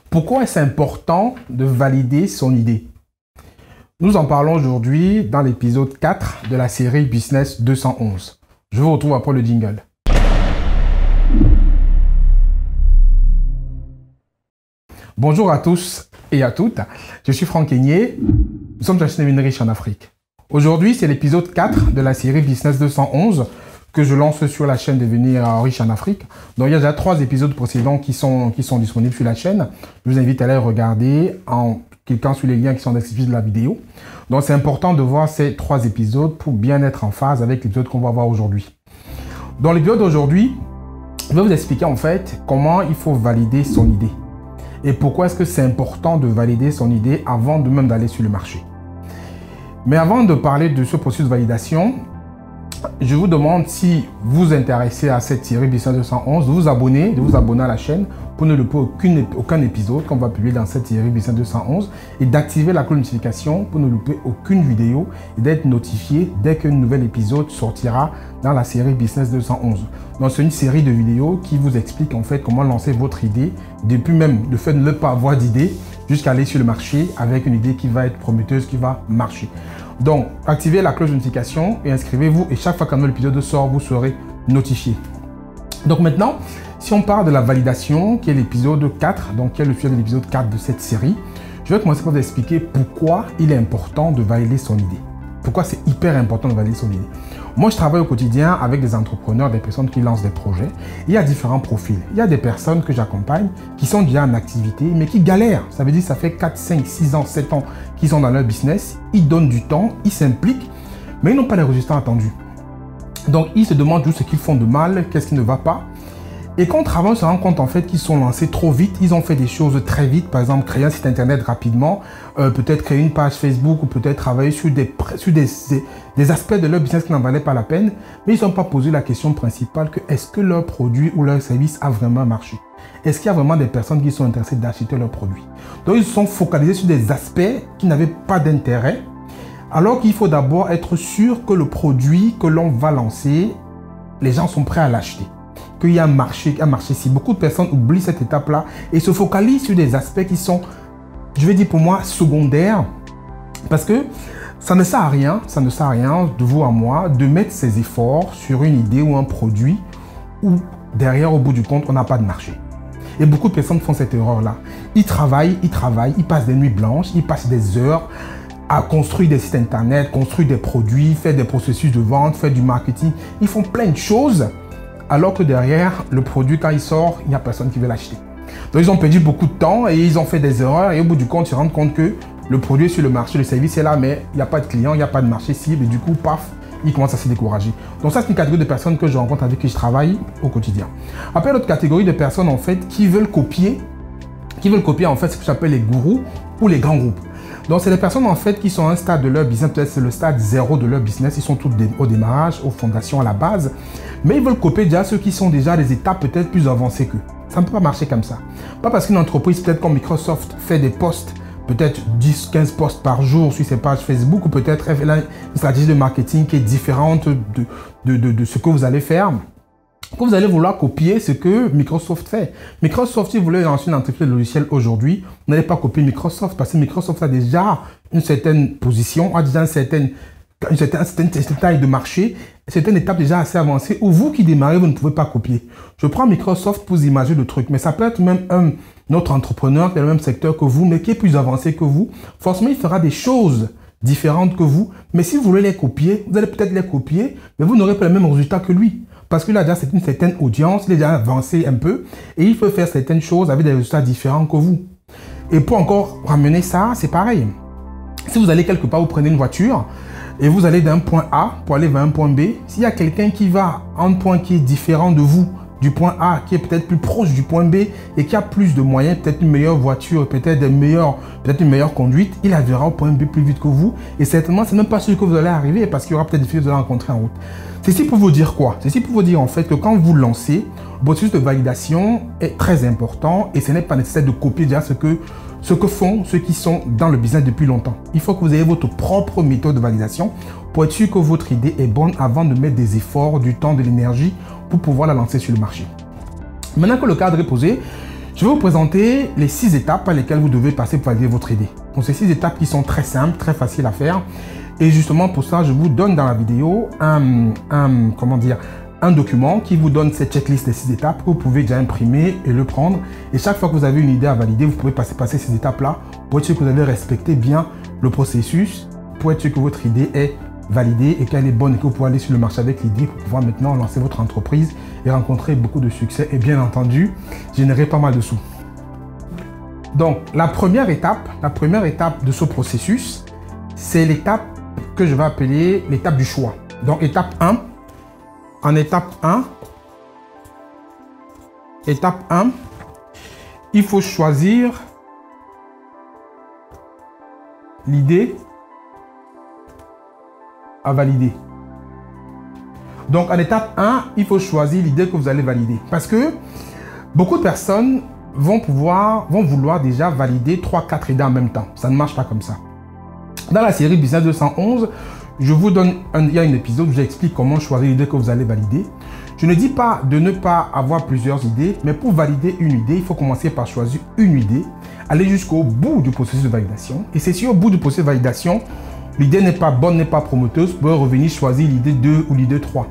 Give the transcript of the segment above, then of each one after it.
Pourquoi est-ce important de valider son idée? Nous en parlons aujourd'hui dans l'épisode 4 de la série Business 211. Je vous retrouve après le jingle. Bonjour à tous et à toutes, je suis Franck Aigné, nous sommes chaîne Devenir riche en Afrique. Aujourd'hui, c'est l'épisode 4 de la série Business 211 que je lance sur la chaîne Devenir riche en Afrique. Donc il y a déjà 3 épisodes précédents qui sont disponibles sur la chaîne. Je vous invite à les regarder en cliquant sur les liens qui sont en description de la vidéo. Donc c'est important de voir ces 3 épisodes pour bien être en phase avec l'épisode qu'on va voir aujourd'hui. Dans l'épisode d'aujourd'hui, je vais vous expliquer en fait comment il faut valider son idée. Et pourquoi est-ce que c'est important de valider son idée avant de même d'aller sur le marché. Mais avant de parler de ce processus de validation, je vous demande, si vous vous intéressez à cette série Business 211, de vous abonner à la chaîne pour ne louper aucun épisode qu'on va publier dans cette série Business 211 et d'activer la cloche de notification pour ne louper aucune vidéo et d'être notifié dès qu'un nouvel épisode sortira dans la série Business 211. Donc c'est une série de vidéos qui vous explique en fait comment lancer votre idée, depuis même le fait de ne pas avoir d'idée jusqu'à aller sur le marché avec une idée qui va être prometteuse, qui va marcher. Donc, activez la cloche de notification et inscrivez-vous. Et chaque fois qu'un nouvel épisode sort, vous serez notifié. Donc maintenant, si on parle de la validation, qui est l'épisode 4, donc qui est le sujet de l'épisode 4 de cette série, je vais commencer par vous expliquer pourquoi il est important de valider son idée. Pourquoi c'est hyper important de valider son idée. Moi, je travaille au quotidien avec des entrepreneurs, des personnes qui lancent des projets. Il y a différents profils. Il y a des personnes que j'accompagne qui sont déjà en activité, mais qui galèrent. Ça veut dire que ça fait 4, 5, 6 ans, 7 ans qu'ils sont dans leur business. Ils donnent du temps, ils s'impliquent, mais ils n'ont pas les résultats attendus. Donc, ils se demandent juste ce qu'ils font de mal, qu'est-ce qui ne va pas. Et quand on travaille, on se rend compte en fait qu'ils sont lancés trop vite. Ils ont fait des choses très vite. Par exemple, créer un site internet rapidement, peut-être créer une page Facebook ou peut-être travailler sur des aspects de leur business qui n'en valaient pas la peine. Mais ils n'ont pas posé la question principale que est-ce que leur produit ou leur service a vraiment marché? Est-ce qu'il y a vraiment des personnes qui sont intéressées d'acheter leur produit? Donc, ils se sont focalisés sur des aspects qui n'avaient pas d'intérêt. Alors qu'il faut d'abord être sûr que le produit que l'on va lancer, les gens sont prêts à l'acheter. Qu'il y a un marché, si beaucoup de personnes oublient cette étape-là et se focalisent sur des aspects qui sont, je vais dire pour moi, secondaires, parce que ça ne sert à rien de vous à moi de mettre ses efforts sur une idée ou un produit où derrière, au bout du compte, on n'a pas de marché. Et beaucoup de personnes font cette erreur-là. Ils travaillent, ils passent des nuits blanches, ils passent des heures à construire des sites internet, construire des produits, faire des processus de vente, faire du marketing. Ils font plein de choses. Alors que derrière, le produit, quand il sort, il n'y a personne qui veut l'acheter. Donc, ils ont perdu beaucoup de temps et ils ont fait des erreurs. Et au bout du compte, ils se rendent compte que le produit est sur le marché, le service est là, mais il n'y a pas de client, il n'y a pas de marché cible. Et du coup, paf, ils commencent à se décourager. Donc, ça, c'est une catégorie de personnes que je rencontre, avec qui je travaille au quotidien. Après, l'autre catégorie de personnes, en fait, qui veulent copier, en fait, ce que j'appelle les gourous ou les grands groupes. Donc, c'est des personnes, en fait, qui sont à un stade de leur business, peut-être c'est le stade 0 de leur business. Ils sont tous au démarrage, aux fondations, à la base. Mais ils veulent copier déjà ceux qui sont déjà des étapes peut-être plus avancées qu'eux. Ça ne peut pas marcher comme ça. Pas parce qu'une entreprise, peut-être comme Microsoft, fait des posts, peut-être 10, 15 posts par jour sur ses pages Facebook, ou peut-être elle a une stratégie de marketing qui est différente de ce que vous allez faire. Que vous allez vouloir copier ce que Microsoft fait. Microsoft, si vous voulez lancer une entreprise de logiciel aujourd'hui, vous n'allez pas copier Microsoft parce que Microsoft a déjà une certaine position, a déjà une certaine taille de marché, une certaine étape déjà assez avancée où vous qui démarrez, vous ne pouvez pas copier. Je prends Microsoft pour imaginer le truc, mais ça peut être même un autre entrepreneur qui est dans le même secteur que vous, mais qui est plus avancé que vous. Forcément, il fera des choses différentes que vous, mais si vous voulez les copier, vous allez peut-être les copier, mais vous n'aurez pas le même résultat que lui. Parce qu'il a déjà une certaine audience, il est déjà avancé un peu et il peut faire certaines choses avec des résultats différents que vous. Et pour encore ramener ça, c'est pareil. Si vous allez quelque part, vous prenez une voiture et vous allez d'un point A pour aller vers un point B. S'il y a quelqu'un qui va à un point qui est différent de vous, du point A, qui est peut-être plus proche du point B et qui a plus de moyens, peut-être une meilleure voiture, peut-être une meilleure conduite, il arrivera au point B plus vite que vous. Et certainement, c'est même pas sûr que vous allez arriver parce qu'il y aura peut-être des difficultés de rencontrer en route. Ceci pour vous dire quoi? Ceci pour vous dire en fait que quand vous lancez, le processus de validation est très important et ce n'est pas nécessaire de copier déjà ce que font ceux qui sont dans le business depuis longtemps. Il faut que vous ayez votre propre méthode de validation pour être sûr que votre idée est bonne avant de mettre des efforts, du temps, de l'énergie pour pouvoir la lancer sur le marché. Maintenant que le cadre est posé, Je vais vous présenter les 6 étapes par lesquelles vous devez passer pour valider votre idée. Donc, ces 6 étapes qui sont très simples, très faciles à faire. Et justement, pour ça, je vous donne dans la vidéo un document qui vous donne cette checklist des 6 étapes que vous pouvez déjà imprimer et le prendre. Et chaque fois que vous avez une idée à valider, vous pouvez passer ces étapes-là pour être sûr que vous allez respecter bien le processus, pour être sûr que votre idée est validée et qu'elle est bonne et que vous pouvez aller sur le marché avec l'idée pour pouvoir maintenant lancer votre entreprise et rencontrer beaucoup de succès et bien entendu, générer pas mal de sous. Donc, la première étape de ce processus, c'est l'étape que je vais appeler l'étape du choix. Donc, étape 1. En étape 1, il faut choisir l'idée à valider. Donc, en étape 1, il faut choisir l'idée que vous allez valider. Parce que beaucoup de personnes vont vouloir déjà valider 3-4 idées en même temps. Ça ne marche pas comme ça. Dans la série Business 211, je vous donne il y a un épisode où j'explique comment choisir l'idée que vous allez valider. Je ne dis pas de ne pas avoir plusieurs idées, mais pour valider une idée, il faut commencer par choisir une idée, aller jusqu'au bout du processus de validation. Et c'est si au bout du processus de validation, l'idée n'est pas bonne, n'est pas prometteuse, vous pouvez revenir choisir l'idée 2 ou l'idée 3.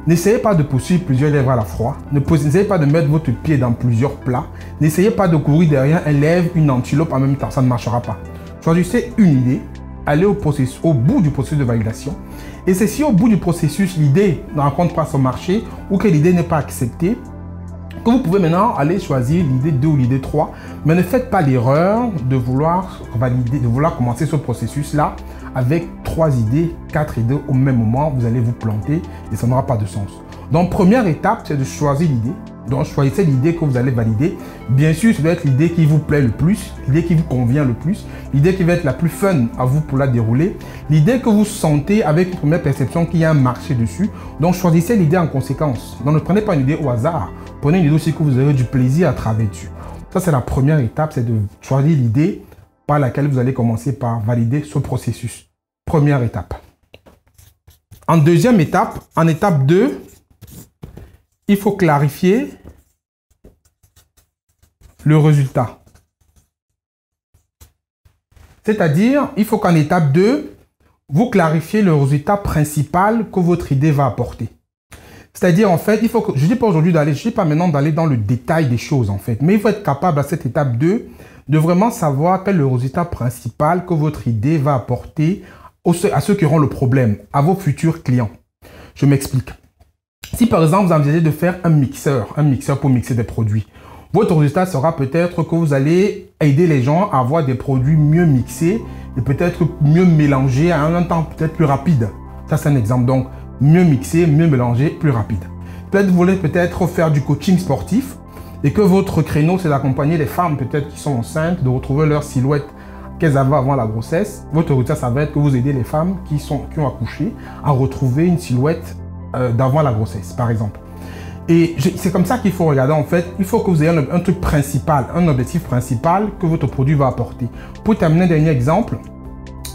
N'essayez pas de poursuivre plusieurs lèvres à la fois. N'essayez pas de mettre votre pied dans plusieurs plats. N'essayez pas de courir derrière un lèvre, une antilope en même temps. Ça ne marchera pas. Choisissez une idée, allez au bout du processus de validation. Et c'est si au bout du processus, l'idée ne rencontre pas son marché ou que l'idée n'est pas acceptée, que vous pouvez maintenant aller choisir l'idée 2 ou l'idée 3. Mais ne faites pas l'erreur de vouloir valider, de vouloir commencer ce processus-là avec 3 idées, 4 idées au même moment. Vous allez vous planter et ça n'aura pas de sens. Donc, première étape, c'est de choisir l'idée. Donc, choisissez l'idée que vous allez valider. Bien sûr, ça doit être l'idée qui vous plaît le plus, l'idée qui vous convient le plus, l'idée qui va être la plus fun à vous pour la dérouler, l'idée que vous sentez avec une première perception qu'il y a un marché dessus. Donc, choisissez l'idée en conséquence. Donc, ne prenez pas une idée au hasard. Prenez une idée aussi que vous aurez du plaisir à travailler dessus. Ça, c'est la première étape, c'est de choisir l'idée par laquelle vous allez commencer par valider ce processus. Première étape. En deuxième étape, en étape 2, il faut clarifier le résultat. C'est-à-dire, il faut qu'en étape 2, vous clarifiez le résultat principal que votre idée va apporter. C'est-à-dire, en fait, il faut que, je ne dis pas aujourd'hui d'aller, je ne dis pas maintenant d'aller dans le détail des choses, en fait, mais il faut être capable à cette étape 2 de vraiment savoir quel est le résultat principal que votre idée va apporter à ceux qui auront le problème, à vos futurs clients. Je m'explique. Si par exemple, vous envisagez de faire un mixeur pour mixer des produits, votre résultat sera peut-être que vous allez aider les gens à avoir des produits mieux mixés et peut-être mieux mélangés à un temps peut-être plus rapide. Ça, c'est un exemple. Donc, mieux mixé, mieux mélangé, plus rapide. Peut-être vous voulez faire du coaching sportif et que votre créneau, c'est d'accompagner les femmes peut-être qui sont enceintes, de retrouver leur silhouette qu'elles avaient avant la grossesse. Votre résultat, ça va être que vous aidez les femmes qui ont accouché à retrouver une silhouette d'avant la grossesse, par exemple. Et c'est comme ça qu'il faut regarder, en fait. Il faut que vous ayez un truc principal, un objectif principal que votre produit va apporter. Pour terminer, un dernier exemple,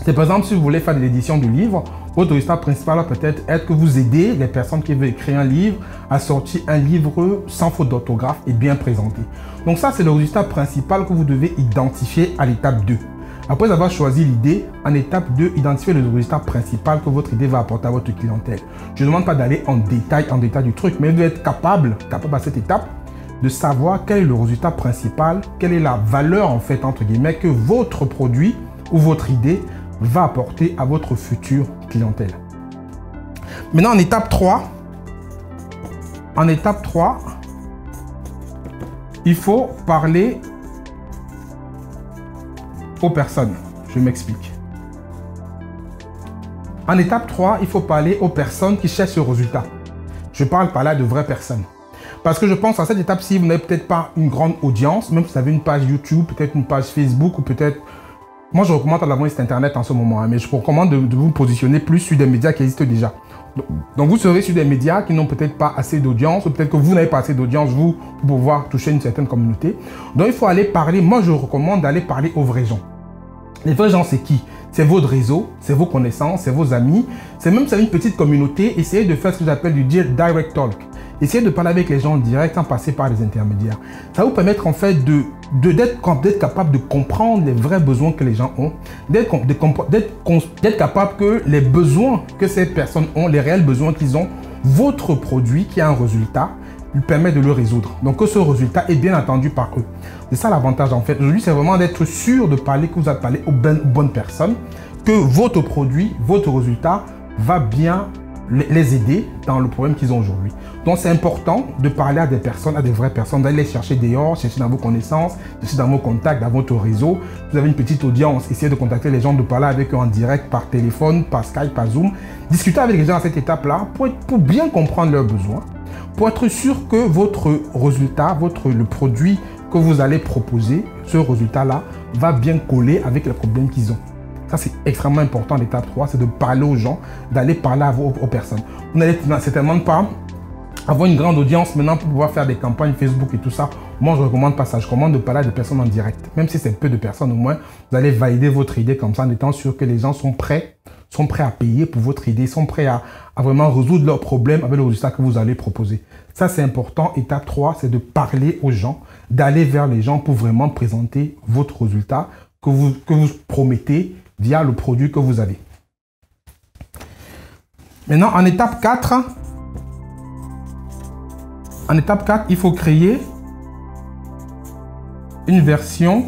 c'est par exemple si vous voulez faire de l'édition de livres, votre résultat principal va peut-être être que vous aidez les personnes qui veulent écrire un livre à sortir un livre sans faute d'orthographe et bien présenté. Donc ça, c'est le résultat principal que vous devez identifier à l'étape 2. Après avoir choisi l'idée, en étape 2, identifiez le résultat principal que votre idée va apporter à votre clientèle. Je ne demande pas d'aller en détail du truc, mais vous devez être capable à cette étape de savoir quel est le résultat principal, quelle est la valeur en fait entre guillemets que votre produit ou votre idée va apporter à votre future clientèle. Maintenant, en étape 3, il faut parler aux personnes. Je m'explique. En étape 3, il faut parler aux personnes qui cherchent ce résultat. Je parle par là de vraies personnes. Parce que je pense à cette étape-ci, vous n'avez peut-être pas une grande audience, même si vous avez une page YouTube, peut-être une page Facebook ou peut-être... Moi, je recommande d'avoir un site internet en ce moment, hein, mais je vous recommande de vous positionner plus sur des médias qui existent déjà. Donc, vous serez sur des médias qui n'ont peut-être pas assez d'audience, ou peut-être que vous n'avez pas assez d'audience, vous, pour pouvoir toucher une certaine communauté. Donc, il faut aller parler, moi, je recommande d'aller parler aux vrais gens. Les vrais gens, c'est qui? C'est votre réseau, c'est vos connaissances, c'est vos amis. C'est même si c'est une petite communauté, essayez de faire ce que j'appelle du direct talk. Essayez de parler avec les gens en direct sans passer par les intermédiaires. Ça va vous permettre en fait d'être capable de comprendre les vrais besoins que les gens ont, d'être capable que les besoins que ces personnes ont, les réels besoins qu'ils ont, votre produit qui a un résultat, lui permet de le résoudre. Donc que ce résultat est bien entendu par eux. C'est ça l'avantage en fait. Aujourd'hui, c'est vraiment d'être sûr de parler, que vous allez parler aux bonnes personnes, que votre produit, votre résultat va bien les aider dans le problème qu'ils ont aujourd'hui. Donc c'est important de parler à des personnes, à des vraies personnes, d'aller les chercher dehors, chercher dans vos connaissances, chercher dans vos contacts, dans votre réseau. Vous avez une petite audience, essayez de contacter les gens, de parler avec eux en direct, par téléphone, par Skype, par Zoom. Discutez avec les gens à cette étape-là pour bien comprendre leurs besoins, pour être sûr que votre résultat, le produit que vous allez proposer, ce résultat-là, va bien coller avec les problèmes qu'ils ont. Ça, c'est extrêmement important. L'étape 3, c'est de parler aux gens, d'aller parler aux personnes. Vous n'allez certainement pas avoir une grande audience maintenant pour pouvoir faire des campagnes Facebook et tout ça. Moi, je ne recommande pas ça. Je recommande de parler à des personnes en direct. Même si c'est peu de personnes, au moins, vous allez valider votre idée comme ça en étant sûr que les gens sont prêts à payer pour votre idée, sont prêts à vraiment résoudre leurs problèmes avec le résultat que vous allez proposer. Ça, c'est important. Étape 3, c'est de parler aux gens, d'aller vers les gens pour vraiment présenter votre résultat que vous promettez via le produit que vous avez. Maintenant, en étape 4, il faut créer une version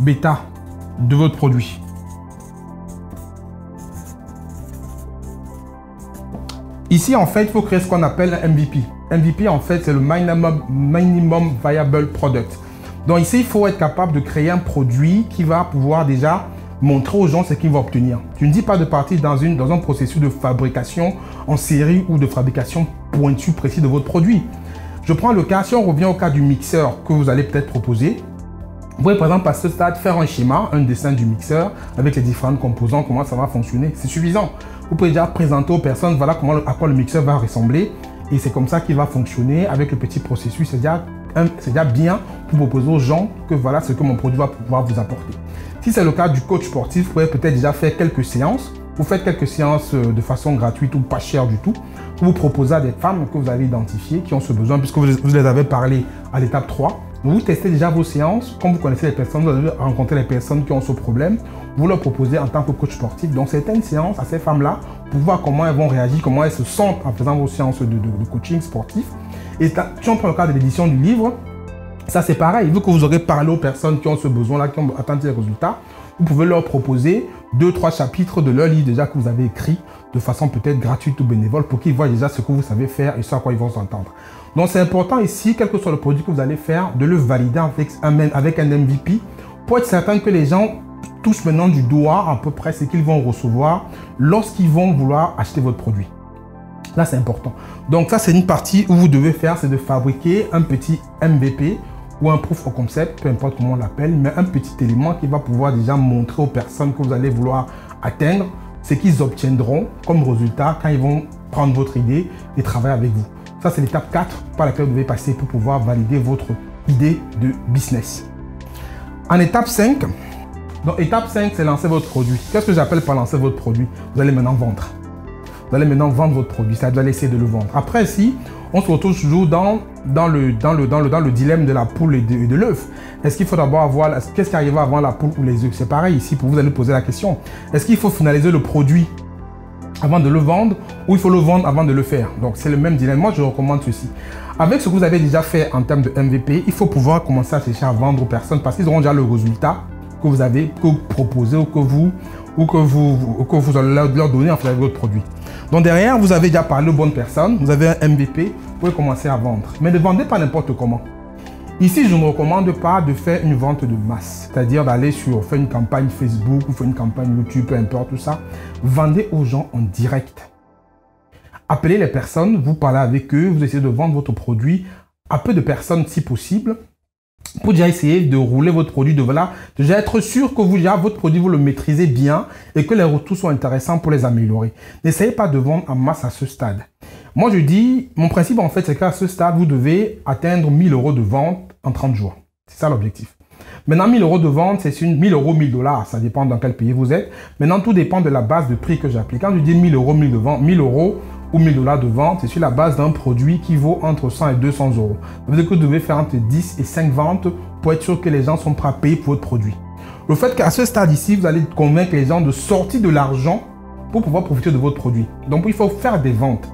bêta de votre produit. Ici, en fait, il faut créer ce qu'on appelle un MVP. MVP, en fait, c'est le Minimum Viable Product. Donc ici, il faut être capable de créer un produit qui va pouvoir déjà montrer aux gens ce qu'ils vont obtenir. Je ne dis pas de partir dans un processus de fabrication en série ou de fabrication pointue, précis de votre produit. Je prends le cas, si on revient au cas du mixeur que vous allez peut-être proposer, vous pouvez par exemple à ce stade faire un schéma, un dessin du mixeur avec les différents composants, comment ça va fonctionner. C'est suffisant. Vous pouvez déjà présenter aux personnes, voilà à quoi le mixeur va ressembler et c'est comme ça qu'il va fonctionner avec le petit processus. C'est déjà bien pour proposer aux gens que voilà ce que mon produit va pouvoir vous apporter. Si c'est le cas du coach sportif, vous pouvez peut-être déjà faire quelques séances. Vous faites quelques séances de façon gratuite ou pas chère du tout. Vous proposez à des femmes que vous avez identifiées qui ont ce besoin puisque vous les avez parlé à l'étape 3. Vous testez déjà vos séances. Comme vous connaissez les personnes, vous allez rencontrer les personnes qui ont ce problème. Vous leur proposez en tant que coach sportif. Donc certaines séances à ces femmes-là pour voir comment elles vont réagir, comment elles se sentent en faisant vos séances de coaching sportif. Et si on prend le cas de l'édition du livre, ça c'est pareil. Vu que vous aurez parlé aux personnes qui ont ce besoin-là, qui ont attendu les résultats, vous pouvez leur proposer 2-3 chapitres de leur livre déjà que vous avez écrit de façon peut-être gratuite ou bénévole pour qu'ils voient déjà ce que vous savez faire et ce à quoi ils vont s'entendre. Donc c'est important ici, quel que soit le produit que vous allez faire, de le valider avec un MVP pour être certain que les gens touchent maintenant du doigt à peu près ce qu'ils vont recevoir lorsqu'ils vont vouloir acheter votre produit. Là, c'est important. Donc ça, c'est une partie où vous devez faire, c'est de fabriquer un petit MVP ou un proof of concept, peu importe comment on l'appelle, mais un petit élément qui va pouvoir déjà montrer aux personnes que vous allez vouloir atteindre ce qu'ils obtiendront comme résultat quand ils vont prendre votre idée et travailler avec vous. Ça, c'est l'étape 4 par laquelle vous devez passer pour pouvoir valider votre idée de business. En étape 5, donc étape 5, c'est lancer votre produit. Qu'est-ce que j'appelle par lancer votre produit? Vous allez maintenant vendre. Vous allez maintenant vendre votre produit, ça doit essayer de le vendre. Après, ici, on se retrouve toujours dans le dilemme de la poule et de l'œuf. Est-ce qu'il faut d'abord avoir, qu'est-ce qui arrivera avant la poule ou les œufs? C'est pareil ici, pour vous allez poser la question. Est-ce qu'il faut finaliser le produit avant de le vendre ou il faut le vendre avant de le faire? Donc, c'est le même dilemme. Moi, je recommande ceci. Avec ce que vous avez déjà fait en termes de MVP, il faut pouvoir commencer à chercher à vendre aux personnes parce qu'ils auront déjà le résultat que vous avez, que vous proposez ou que vous allez leur donner en fait avec votre produit. Donc derrière, vous avez déjà parlé aux bonnes personnes, vous avez un MVP, vous pouvez commencer à vendre. Mais ne vendez pas n'importe comment. Ici, je ne recommande pas de faire une vente de masse, c'est-à-dire d'aller faire une campagne Facebook ou faire une campagne YouTube, peu importe tout ça. Vendez aux gens en direct. Appelez les personnes, vous parlez avec eux, vous essayez de vendre votre produit à peu de personnes si possible, pour déjà essayer de rouler votre produit, déjà être sûr que votre produit, vous le maîtrisez bien et que les retours sont intéressants pour les améliorer. N'essayez pas de vendre en masse à ce stade. Moi, je dis, mon principe en fait, c'est qu'à ce stade, vous devez atteindre 1000 € de vente en 30 jours. C'est ça l'objectif. Maintenant, 1000 euros de vente, c'est une 1000 euros, 1000 dollars. Ça dépend dans quel pays vous êtes. Maintenant, tout dépend de la base de prix que j'applique. Quand je dis 1000 euros, 1000 de vente, 1000 euros ou 1000 dollars de vente, c'est sur la base d'un produit qui vaut entre 100 et 200 euros. Ça veut dire que vous devez faire entre 10 et 5 ventes pour être sûr que les gens sont prêts à payer pour votre produit. Le fait qu'à ce stade ici, vous allez convaincre les gens de sortir de l'argent pour pouvoir profiter de votre produit. Donc, il faut faire des ventes.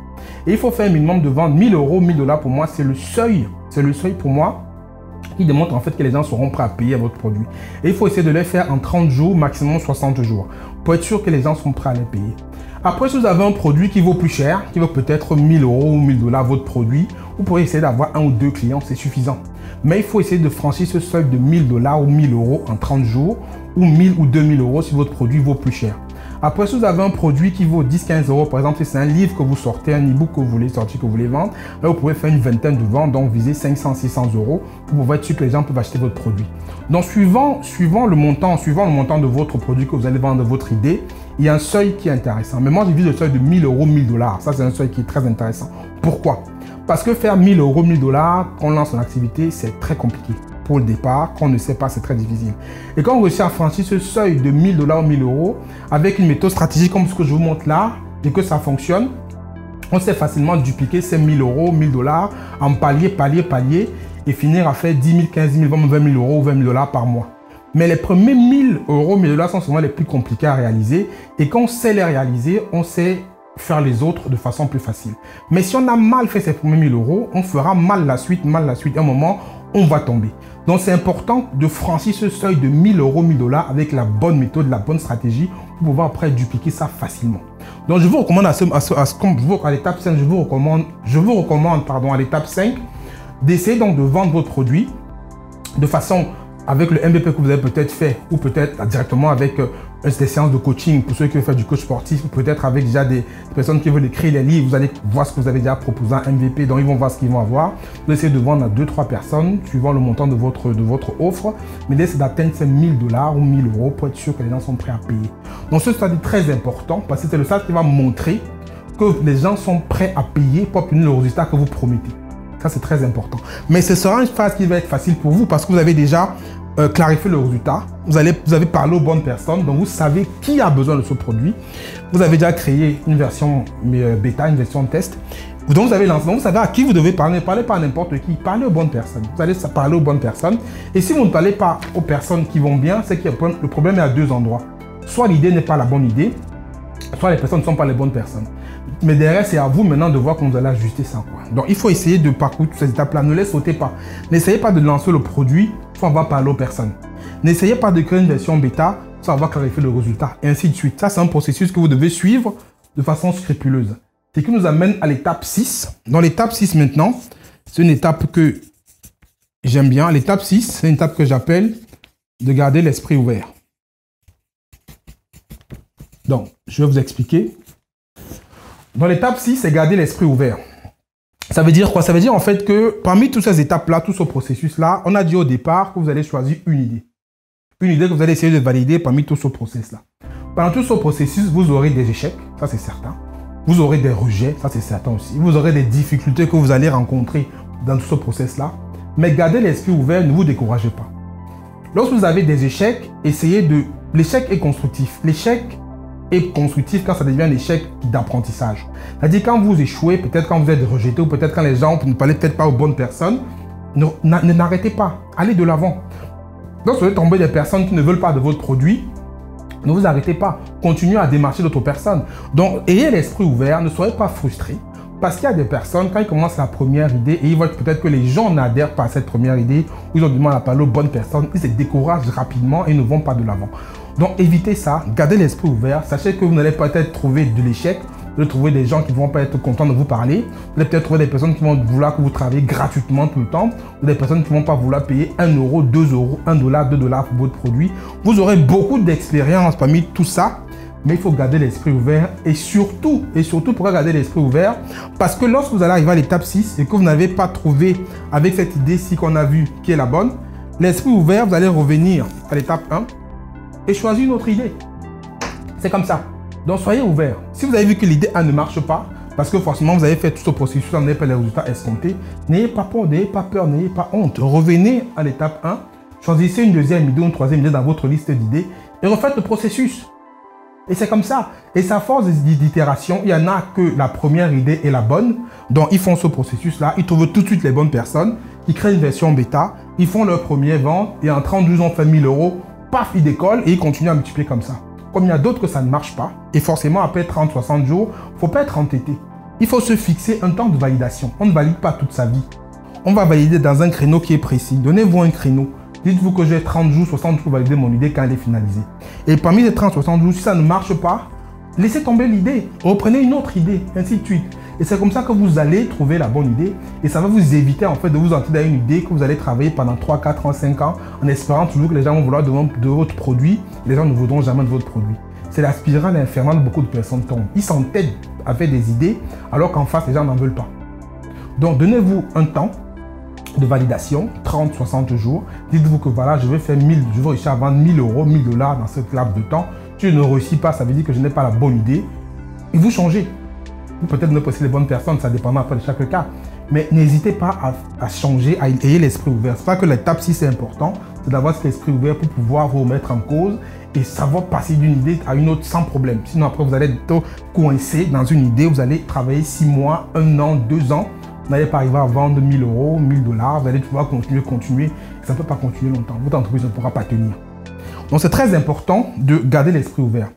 Et il faut faire un minimum de ventes. 1000 euros, 1000 dollars pour moi, c'est le seuil. C'est le seuil pour moi qui démontre en fait que les gens seront prêts à payer votre produit. Et il faut essayer de les faire en 30 jours, maximum 60 jours, pour être sûr que les gens sont prêts à les payer. Après, si vous avez un produit qui vaut plus cher, qui vaut peut-être 1000 euros ou 1000 dollars votre produit, vous pourrez essayer d'avoir un ou deux clients, c'est suffisant. Mais il faut essayer de franchir ce seuil de 1000 dollars ou 1000 euros en 30 jours, ou 1000 ou 2000 euros si votre produit vaut plus cher. Après, si vous avez un produit qui vaut 10-15 euros, par exemple, si c'est un livre que vous sortez, un e-book que vous voulez sortir, que vous voulez vendre, là, vous pouvez faire une vingtaine de ventes, donc viser 500-600 euros pour pouvoir être sûr que les gens peuvent acheter votre produit. Donc, suivant le montant de votre produit que vous allez vendre, de votre idée, il y a un seuil qui est intéressant. Mais moi, je vise le seuil de 1000 euros, 1000 dollars. Ça, c'est un seuil qui est très intéressant. Pourquoi? Parce que faire 1000 euros, 1000 dollars, quand on lance son activité, c'est très compliqué. Pour le départ, quand on ne sait pas, c'est très difficile. Et quand on réussit à franchir ce seuil de 1000 dollars ou 1000 euros, avec une méthode stratégique comme ce que je vous montre là, et que ça fonctionne, on sait facilement dupliquer ces 1000 euros, 1000 dollars en palier, et finir à faire 10 000, 15 000, 20 000 euros ou 20 000 dollars par mois. Mais les premiers 1000 euros, 1000 dollars sont souvent les plus compliqués à réaliser. Et quand on sait les réaliser, on sait faire les autres de façon plus facile. Mais si on a mal fait ces premiers 1000 euros, on fera mal la suite. À un moment, on va tomber. Donc, c'est important de franchir ce seuil de 1000 euros, 1000 dollars avec la bonne méthode, la bonne stratégie pour pouvoir après dupliquer ça facilement. Donc, je vous recommande à l'étape 5, je vous recommande à l'étape 5 d'essayer donc de vendre votre produit de façon avec le MVP que vous avez peut-être fait ou peut-être directement avec des séances de coaching pour ceux qui veulent faire du coach sportif ou peut-être avec déjà des personnes qui veulent écrire les livres. Vous allez voir ce que vous avez déjà proposé à MVP, donc ils vont voir ce qu'ils vont avoir. Vous essayez de vendre à 2-3 personnes suivant le montant de votre offre. Mais l'idée c'est d'atteindre ces 1000 dollars ou 1000 euros pour être sûr que les gens sont prêts à payer. Donc ce stade est très important parce que c'est le stade qui va montrer que les gens sont prêts à payer pour obtenir le résultat que vous promettez. Ça, c'est très important. Mais ce sera une phase qui va être facile pour vous parce que vous avez déjà clarifié le résultat. Vous avez parlé aux bonnes personnes. Donc, vous savez qui a besoin de ce produit. Vous avez déjà créé une version bêta, une version test. Donc, vous avez lancé. Donc, vous savez à qui vous devez parler. Ne parlez pas à n'importe qui. Parlez aux bonnes personnes. Vous allez parler aux bonnes personnes. Et si vous ne parlez pas aux personnes qui vont bien, c'est que le problème est à deux endroits. Soit l'idée n'est pas la bonne idée, soit les personnes ne sont pas les bonnes personnes. Mais derrière, c'est à vous maintenant de voir comment vous allez ajuster ça, quoi. Donc, il faut essayer de parcourir toutes ces étapes-là. Ne les sautez pas. N'essayez pas de lancer le produit sans avoir parlé aux personnes. N'essayez pas de créer une version bêta sans avoir clarifié le résultat. Et ainsi de suite. Ça, c'est un processus que vous devez suivre de façon scrupuleuse. Ce qui nous amène à l'étape 6. Dans l'étape 6 maintenant, c'est une étape que j'aime bien. L'étape 6, c'est une étape que j'appelle de garder l'esprit ouvert. Donc, je vais vous expliquer. Dans l'étape 6, c'est garder l'esprit ouvert. Ça veut dire quoi? Ça veut dire en fait que parmi toutes ces étapes-là, tout ce processus-là, on a dit au départ que vous allez choisir une idée. Une idée que vous allez essayer de valider parmi tout ce processus-là. Pendant tout ce processus, vous aurez des échecs, ça c'est certain. Vous aurez des rejets, ça c'est certain aussi. Vous aurez des difficultés que vous allez rencontrer dans tout ce processus-là. Mais gardez l'esprit ouvert, ne vous découragez pas. Lorsque vous avez des échecs, essayez de... L'échec est constructif. L'échec est constructif quand ça devient un échec d'apprentissage. C'est-à-dire quand vous échouez, peut-être quand vous êtes rejeté ou peut-être quand les gens ne parlent peut-être pas aux bonnes personnes, n'arrêtez pas, allez de l'avant. Lorsque vous tombez des personnes qui ne veulent pas de votre produit, ne vous arrêtez pas, continuez à démarcher d'autres personnes. Donc, ayez l'esprit ouvert, ne soyez pas frustrés. Parce qu'il y a des personnes, quand ils commencent la première idée et ils voient peut-être que les gens n'adhèrent pas à cette première idée ou ils ont du mal à parler aux bonnes personnes, ils se découragent rapidement et ne vont pas de l'avant. Donc évitez ça, gardez l'esprit ouvert, sachez que vous n'allez peut-être trouver de l'échec, vous allez trouver des gens qui ne vont pas être contents de vous parler, vous allez peut-être trouver des personnes qui vont vouloir que vous travaillez gratuitement tout le temps, ou des personnes qui ne vont pas vouloir payer 1 euro, 2 euros, 1 dollar, 2 dollars pour votre produit. Vous aurez beaucoup d'expérience parmi tout ça, mais il faut garder l'esprit ouvert et surtout, pourquoi garder l'esprit ouvert? Parce que lorsque vous allez arriver à l'étape 6 et que vous n'avez pas trouvé avec cette idée-ci qu'on a vue qui est la bonne, l'esprit ouvert, vous allez revenir à l'étape 1 et choisir une autre idée. C'est comme ça. Donc soyez ouverts. Si vous avez vu que l'idée 1 ne marche pas, parce que forcément vous avez fait tout ce processus, vous n'avez pas les résultats escomptés, n'ayez pas peur, n'ayez pas honte. Revenez à l'étape 1 choisissez une deuxième idée ou une troisième idée dans votre liste d'idées et refaites le processus. Et c'est comme ça. Et ça force d'itération. Il y en a que la première idée est la bonne. Donc, ils font ce processus-là. Ils trouvent tout de suite les bonnes personnes. Ils créent une version bêta. Ils font leur premier vente. Et en 32 ans, on fait 1000 €. Paf, ils décollent et ils continuent à multiplier comme ça. Comme il y a d'autres que ça ne marche pas. Et forcément, après 30-60 jours, il ne faut pas être entêté. Il faut se fixer un temps de validation. On ne valide pas toute sa vie. On va valider dans un créneau qui est précis. Donnez-vous un créneau. Dites-vous que j'ai 30 jours, 60 jours pour valider mon idée quand elle est finalisée. Et parmi les 30-60 jours, si ça ne marche pas, laissez tomber l'idée. Reprenez une autre idée, ainsi de suite. Et c'est comme ça que vous allez trouver la bonne idée. Et ça va vous éviter en fait de vous entrer dans une idée que vous allez travailler pendant 3, 4 ans, 5 ans en espérant toujours que les gens vont vouloir de votre produit. Les gens ne voudront jamais de votre produit. C'est la spirale infernale où beaucoup de personnes tombent. Ils s'entêtent avec des idées alors qu'en face, les gens n'en veulent pas. Donc, donnez-vous un temps de validation, 30-60 jours. Dites-vous que voilà, je vais réussir à vendre 1000 €, 1000 $ dans cette laps de temps. Si je ne réussis pas, ça veut dire que je n'ai pas la bonne idée. Et vous changez. Ou peut-être ne pas les bonnes personnes, ça dépendra après de chaque cas. Mais n'hésitez pas à changer, à ayez l'esprit ouvert. C'est pas que l'étape 6 est important, c'est d'avoir cet esprit ouvert pour pouvoir vous remettre en cause et savoir passer d'une idée à une autre sans problème. Sinon après vous allez être coincé dans une idée, vous allez travailler 6 mois, 1 an, 2 ans. Vous n'allez pas arriver à vendre 1000 €, 1000 $, vous allez pouvoir continuer. Ça ne peut pas continuer longtemps. Votre entreprise ne pourra pas tenir. Donc, c'est très important de garder l'esprit ouvert.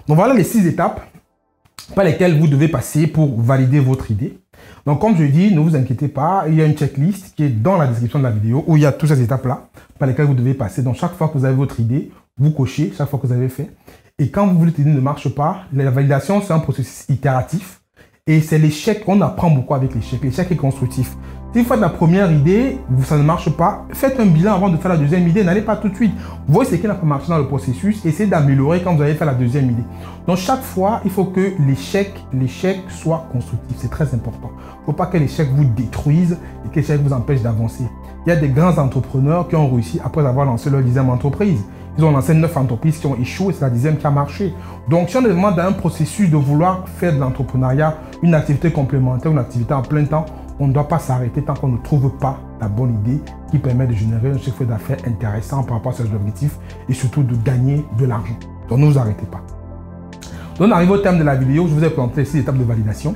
Donc, voilà les 6 étapes par lesquelles vous devez passer pour valider votre idée. Donc, comme je dis, ne vous inquiétez pas. Il y a une checklist qui est dans la description de la vidéo où il y a toutes ces étapes-là par lesquelles vous devez passer. Donc, chaque fois que vous avez votre idée, vous cochez chaque fois que vous avez fait. Et quand votre idée ne marche pas, la validation, c'est un processus itératif. Et c'est l'échec, on apprend beaucoup avec l'échec. L'échec est constructif. Si vous faites la première idée, ça ne marche pas, faites un bilan avant de faire la deuxième idée. N'allez pas tout de suite. Voyez ce qui n'a pas marché dans le processus. Essayez d'améliorer quand vous allez faire la deuxième idée. Donc chaque fois, il faut que l'échec soit constructif. C'est très important. Il ne faut pas que l'échec vous détruise et que l'échec vous empêche d'avancer. Il y a des grands entrepreneurs qui ont réussi après avoir lancé leur 10e entreprise. Ils ont lancé 9 entreprises qui ont échoué et c'est la 10e qui a marché. Donc, si on est vraiment dans un processus de vouloir faire de l'entrepreneuriat une activité complémentaire, une activité en plein temps, on ne doit pas s'arrêter tant qu'on ne trouve pas la bonne idée qui permet de générer un chiffre d'affaires intéressant par rapport à ses objectifs et surtout de gagner de l'argent. Donc, ne vous arrêtez pas. Donc, on arrive au terme de la vidéo. Je vous ai présenté les 6 étapes de validation.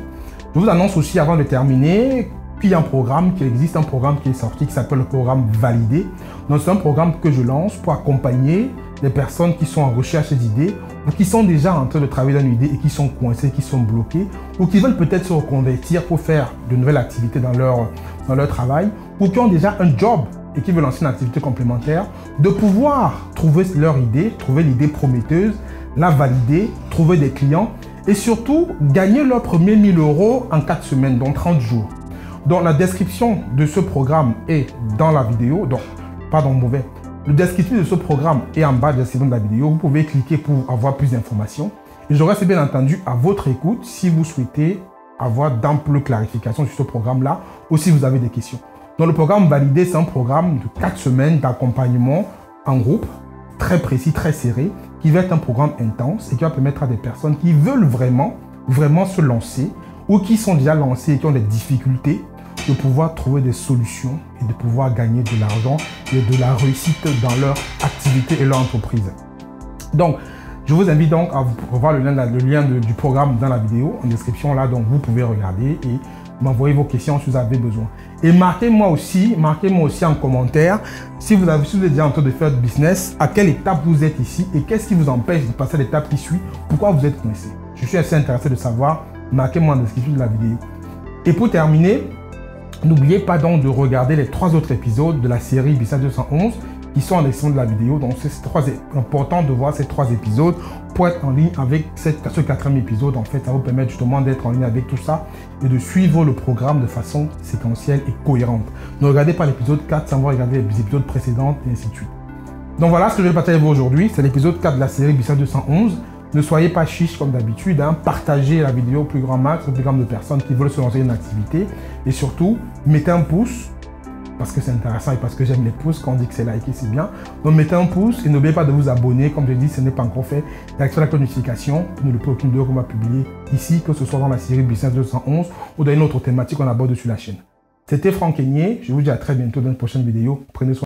Je vous annonce aussi avant de terminer qu'il y a un programme qui existe, un programme qui est sorti qui s'appelle le programme Validé. Donc c'est un programme que je lance pour accompagner les personnes qui sont en recherche d'idées ou qui sont déjà en train de travailler dans une idée et qui sont coincées, qui sont bloquées ou qui veulent peut-être se reconvertir pour faire de nouvelles activités dans leur travail ou qui ont déjà un job et qui veulent lancer une activité complémentaire, de pouvoir trouver leur idée, trouver l'idée prometteuse, la valider, trouver des clients et surtout gagner leur premier 1000 € en 4 semaines, donc 30 jours. Donc la description de ce programme est dans la vidéo, le descriptif de ce programme est en bas de la description de la vidéo. Vous pouvez cliquer pour avoir plus d'informations. Et je reste bien entendu à votre écoute si vous souhaitez avoir d'amples clarifications sur ce programme-là ou si vous avez des questions. Donc le programme Validé, c'est un programme de 4 semaines d'accompagnement en groupe, très précis, très serré, qui va être un programme intense et qui va permettre à des personnes qui veulent vraiment se lancer ou qui sont déjà lancées et qui ont des difficultés de pouvoir trouver des solutions et de pouvoir gagner de l'argent et de la réussite dans leur activité et leur entreprise. Donc, je vous invite donc à revoir le lien du programme dans la vidéo, en description là, donc vous pouvez regarder et m'envoyer vos questions si vous avez besoin. Et marquez-moi aussi en commentaire si vous êtes déjà en train de faire du business, à quelle étape vous êtes ici et qu'est-ce qui vous empêche de passer à l'étape qui suit, pourquoi vous êtes coincé. Je suis assez intéressé de savoir, marquez-moi en description de la vidéo. Et pour terminer, n'oubliez pas donc de regarder les 3 autres épisodes de la série Business 211 qui sont en description de la vidéo. Donc c'est important de voir ces 3 épisodes pour être en ligne avec ce 4e épisode. En fait, ça vous permet justement d'être en ligne avec tout ça et de suivre le programme de façon séquentielle et cohérente. Ne regardez pas l'épisode 4 sans regarder les épisodes précédents et ainsi de suite. Donc voilà ce que je vais partager avec vous aujourd'hui. C'est l'épisode 4 de la série Business 211. Ne soyez pas chiche comme d'habitude, partagez la vidéo au plus grand max, au plus grand nombre de personnes qui veulent se lancer une activité. Et surtout, mettez un pouce, parce que c'est intéressant et parce que j'aime les pouces, quand on dit que c'est liké, c'est bien. Donc mettez un pouce et n'oubliez pas de vous abonner, comme je dis, ce n'est pas encore fait. Activez la notification pour ne louper aucune vidéo qu'on va publier ici, que ce soit dans la série Business 211 ou dans une autre thématique qu'on aborde sur la chaîne. C'était Franck Kenyé, je vous dis à très bientôt dans une prochaine vidéo. Prenez soin.